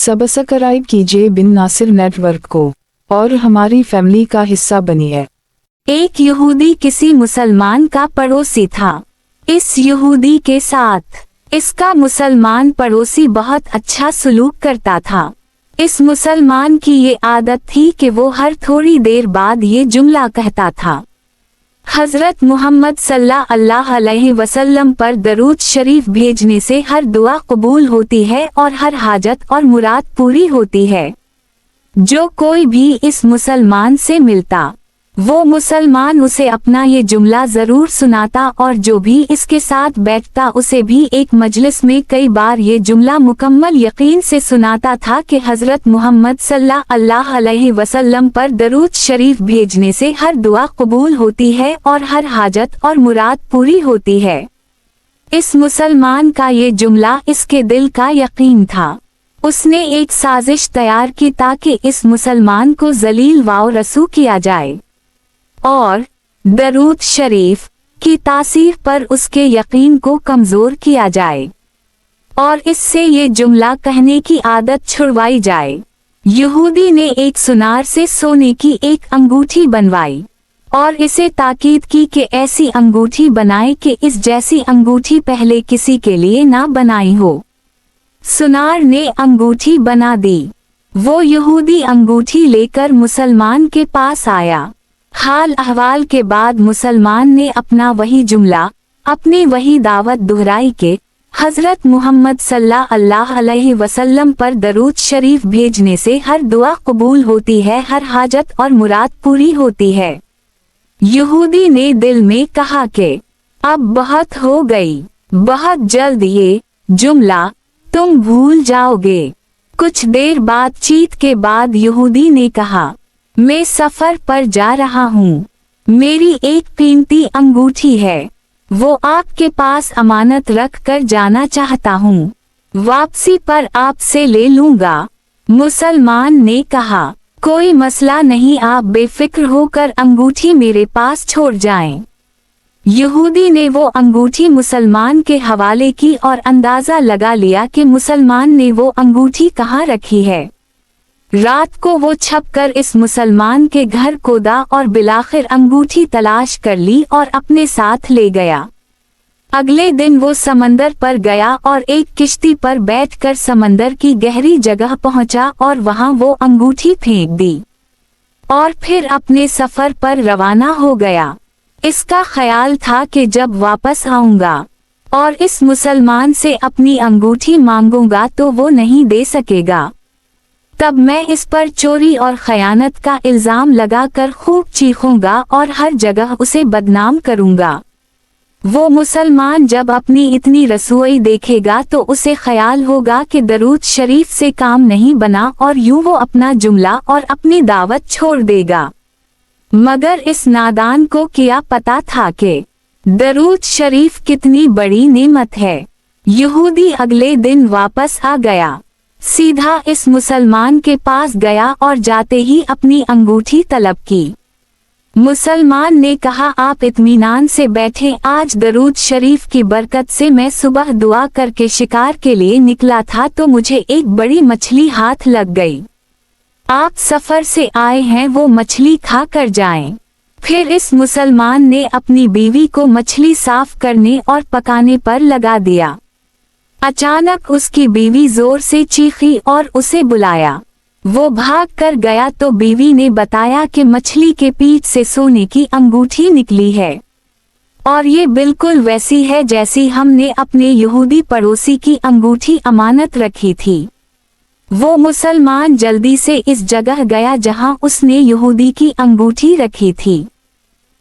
Subscribe कीजिए बिन Nasir network को और हमारी फैमिली का हिस्सा बनिए। एक यहूदी किसी मुसलमान का पड़ोसी था। इस यहूदी के साथ इसका मुसलमान पड़ोसी बहुत अच्छा सलूक करता था। इस मुसलमान की ये आदत थी कि वो हर थोड़ी देर बाद ये जुमला कहता था, हजरत मोहम्मद सल्लल्लाहु अलैहि वसल्लम पर दरूद शरीफ भेजने से हर दुआ कबूल होती है और हर हाजत और मुराद पूरी होती है। जो कोई भी इस मुसलमान से मिलता वो मुसलमान उसे अपना ये जुमला जरूर सुनाता और जो भी इसके साथ बैठता उसे भी एक मजलिस में कई बार ये जुमला मुकम्मल यकीन से सुनाता था कि हजरत मोहम्मद सल्लल्लाहु अलैहि वसल्लम पर दरूद शरीफ भेजने से हर दुआ कबूल होती है और हर हाजत और मुराद पूरी होती है। इस मुसलमान का ये जुमला इसके दिल का यकीन था। उसने एक साजिश तैयार की ताकि इस मुसलमान को जलील व रसू किया जाए और दरूद शरीफ की तासीर पर उसके यकीन को कमजोर किया जाए और इससे ये जुमला कहने की आदत छुड़वाई जाए। यहूदी ने एक सुनार से सोने की एक अंगूठी बनवाई और इसे ताकीद की कि ऐसी अंगूठी बनाए कि इस जैसी अंगूठी पहले किसी के लिए ना बनाई हो। सुनार ने अंगूठी बना दी। वो यहूदी अंगूठी लेकर मुसलमान के पास आया। हाल अहवाल के बाद मुसलमान ने अपना वही जुमला, अपनी वही दावत दोहराई के हजरत मोहम्मद सल्लल्लाहु अलैहि वसल्लम पर दरूद शरीफ भेजने से हर दुआ कबूल होती है, हर हाजत और मुराद पूरी होती है। यहूदी ने दिल में कहा कि अब बहुत हो गई, बहुत जल्द ये जुमला तुम भूल जाओगे। कुछ देर बातचीत के बाद यहूदी ने कहा, मैं सफर पर जा रहा हूँ, मेरी एक कीमती अंगूठी है, वो आपके पास अमानत रख कर जाना चाहता हूँ, वापसी पर आपसे ले लूँगा। मुसलमान ने कहा, कोई मसला नहीं, आप बेफिक्र होकर अंगूठी मेरे पास छोड़ जाएं। यहूदी ने वो अंगूठी मुसलमान के हवाले की और अंदाजा लगा लिया कि मुसलमान ने वो अंगूठी कहाँ रखी है। रात को वो छपकर इस मुसलमान के घर खोदा और बिलाखिर अंगूठी तलाश कर ली और अपने साथ ले गया। अगले दिन वो समंदर पर गया और एक किश्ती पर बैठकर समंदर की गहरी जगह पहुंचा और वहां वो अंगूठी फेंक दी और फिर अपने सफर पर रवाना हो गया। इसका ख्याल था कि जब वापस आऊंगा और इस मुसलमान से अपनी अंगूठी मांगूंगा तो वो नहीं दे सकेगा, तब मैं इस पर चोरी और खयानत का इल्जाम लगाकर खूब चीखूंगा और हर जगह उसे बदनाम करूंगा। वो मुसलमान जब अपनी इतनी रसोई देखेगा तो उसे ख्याल होगा कि दरूद शरीफ से काम नहीं बना और यूं वो अपना जुमला और अपनी दावत छोड़ देगा। मगर इस नादान को क्या पता था कि दरूद शरीफ कितनी बड़ी नेमत है। यहूदी अगले दिन वापस आ गया, सीधा इस मुसलमान के पास गया और जाते ही अपनी अंगूठी तलब की। मुसलमान ने कहा, आप इत्मीनान से बैठे, आज दरूद शरीफ की बरकत से मैं सुबह दुआ करके शिकार के लिए निकला था तो मुझे एक बड़ी मछली हाथ लग गई। आप सफर से आए हैं, वो मछली खा कर जाएं। फिर इस मुसलमान ने अपनी बीवी को मछली साफ करने और पकाने पर लगा दिया। अचानक उसकी बीवी जोर से चीखी और उसे बुलाया। वो भाग कर गया तो बीवी ने बताया कि मछली के पीठ से सोने की अंगूठी निकली है और ये बिल्कुल वैसी है जैसी हमने अपने यहूदी पड़ोसी की अंगूठी अमानत रखी थी। वो मुसलमान जल्दी से इस जगह गया जहां उसने यहूदी की अंगूठी रखी थी।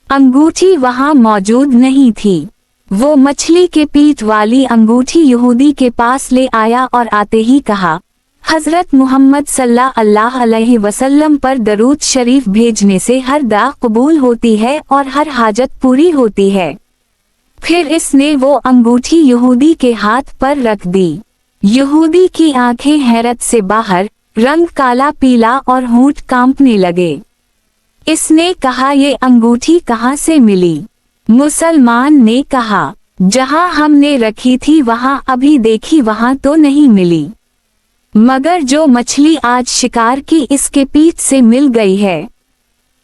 अंगूठी वहां मौजूद नहीं थी। वो मछली के पीठ वाली अंगूठी यहूदी के पास ले आया और आते ही कहा, हजरत मोहम्मद सल्लल्लाहु अलैहि वसल्लम पर दरूद शरीफ भेजने से हर दुआ कबूल होती है और हर हाजत पूरी होती है। फिर इसने वो अंगूठी यहूदी के हाथ पर रख दी। यहूदी की आंखें हैरत से बाहर, रंग काला पीला और होंठ कांपने लगे। इसने कहा, ये अंगूठी कहाँ से मिली? मुसलमान ने कहा, जहां हमने रखी थी वहां, अभी देखी वहां तो नहीं मिली। मगर जो मछली आज शिकार की इसके पीठ से मिल गई है।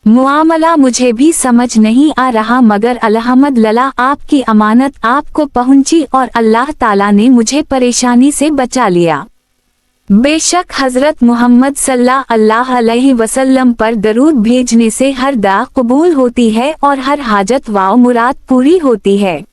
मुआमला मुझे भी समझ नहीं आ रहा, मगर अल्हम्दुलिल्लाह आपकी अमानत आपको पहुंची और अल्लाह ताला ने मुझे परेशानी से बचा लिया। बेशक हजरत मोहम्मद सल्लल्लाहु अलैहि वसल्लम पर दरूद भेजने से हर दुआ कबूल होती है और हर हाजत व मुराद पूरी होती है।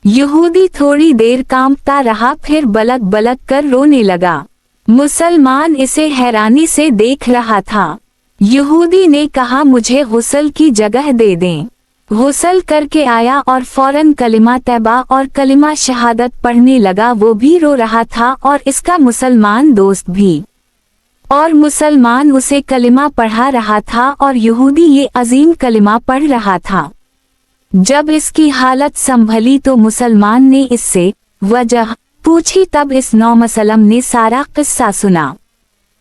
यहूदी थोड़ी देर कांपता रहा, फिर बलक बलक कर रोने लगा। मुसलमान इसे हैरानी से देख रहा था। यहूदी ने कहा, मुझे गुस्ल की जगह दे दें। गुस्ल करके आया और फौरन कलिमा तैबा और कलिमा शहादत पढ़ने लगा। वो भी रो रहा था और इसका मुसलमान दोस्त भी, और मुसलमान उसे कलिमा पढ़ा रहा था और यहूदी ये अजीम कलिमा पढ़ रहा था। जब इसकी हालत संभली तो मुसलमान ने इससे वजह पूछी, तब इस नौमसलम ने सारा किस्सा सुना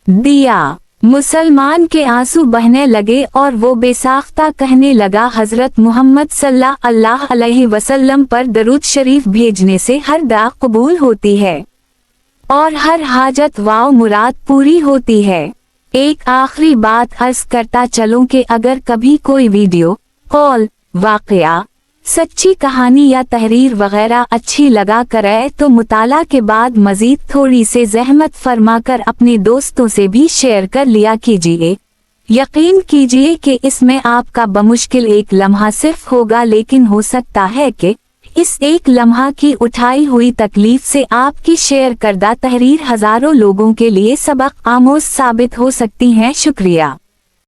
दिया। मुसलमान के आंसू बहने लगे और वो बेसाख्ता कहने लगा, हजरत मोहम्मद सल्लल्लाहु अलैहि वसल्लम पर दरूद शरीफ भेजने से हर दुआ कबूल होती है और हर हाजत व मुराद पूरी होती है। एक आखिरी बात अर्ज करता चलूं कि अगर कभी कोई वीडियो कॉल वाकया सच्ची कहानी या तहरीर वगैरह अच्छी लगा करे तो मुताला के बाद मजीद थोड़ी से जहमत फरमाकर अपने दोस्तों से भी शेयर कर लिया कीजिए। यकीन कीजिए कि इसमें आपका बमुश्किल एक लम्हा सिर्फ होगा, लेकिन हो सकता है कि इस एक लम्हा की उठाई हुई तकलीफ से आपकी शेयर करदा तहरीर हजारों लोगों के लिए सबक आमोज साबित हो सकती है। शुक्रिया।